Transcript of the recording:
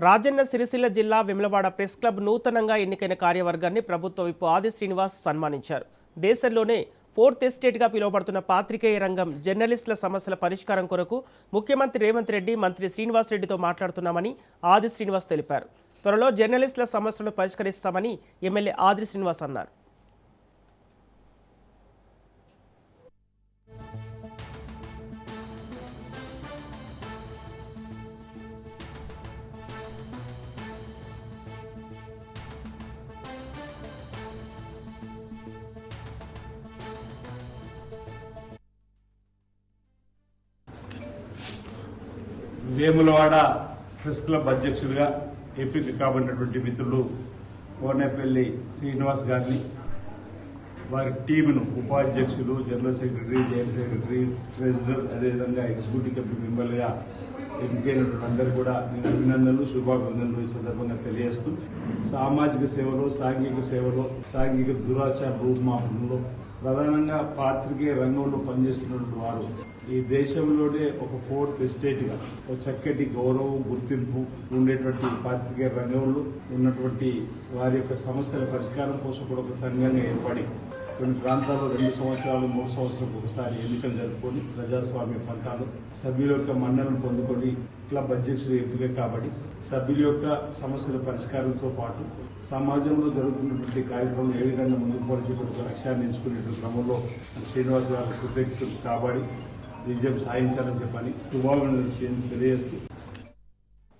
రాజన్న సిరిసిల్ల జిల్లా Vemulawada press club నూతనంగా ఎన్నికైన కార్యవర్గాన్ని ప్రభుత్వ విప్ ఆది శ్రీనివాస్ సన్మానించారు. దేశంలోనే 4th ఎస్టేట్గా పిలువబడుతున్న పాత్రికేయ రంగం జర్నలిస్టుల సమస్యల పరిష్కారం కొరకు ముఖ్యమంత్రి రేవంత్ రెడ్డి, మంత్రి శ్రీనివాస్ రెడ్డితో మాట్లాడుతున్నామని ఆది శ్రీనివాస్ తెలిపారు. త్వరలో జర్నలిస్టుల సమస్యలను పరిష్కరిస్తామని ఎమ్మెల్యే ఆది శ్రీనివాస్ అన్నారు. వేములవాడ ప్రెస్ క్లబ్ అధ్యక్షుడిగా ఎంపిక కాబడినటువంటి మిత్రులు కోనేపల్లి శ్రీనివాస్ గారిని, వారి టీమును ఉపాధ్యక్షులు, general secretary, joint secretary, treasurer, అదేవిధంగా ఎగ్జిక్యూటివ్ కమిటీ మెంబర్లుగా ఎంపికైనటువంటి అందరూ కూడా నేను అభినందనలు, శుభాభినందనలు ఈ సందర్భంగా తెలియజేస్తూ, సామాజిక సేవలో, సాంఘిక దురాచార రూపుమాపంలో ప్రధానంగా పాత్రికేయ రంగంలో పనిచేస్తున్నటువంటి వారు ఈ దేశంలోనే ఒక 4th ఎస్టేట్గా ఒక చక్కటి గౌరవం, గుర్తింపు ఉండేటువంటి పాత్రికేయ రంగంలో ఉన్నటువంటి వారి యొక్క సమస్యల పరిష్కారం కోసం కూడా ఒక సంఘంగా ఏర్పడి కొన్ని ప్రాంతాల్లో 2 సంవత్సరాలు 3 సంవత్సరాలకు ఒకసారి ఎన్నికలు జరుపుకొని ప్రజాస్వామ్య పంతాలు సభ్యుల యొక్క మన్నలను పొందుకొని క్లబ్ అధ్యక్షులు ఎంపిక కాబట్టి సభ్యుల యొక్క సమస్యల పరిష్కారంతో పాటు సమాజంలో జరుగుతున్నటువంటి కార్యక్రమం ఏ విధంగా ముందుకు పోల్చేటువంటి లక్ష్యాన్ని ఎంచుకునేటువంటి క్రమంలో శ్రీనివాస్ గారు కృతజ్ఞతలు కాబట్టి విజయం సాధించాలని చెప్పని శుభాభినందనలు తెలియజేస్తూ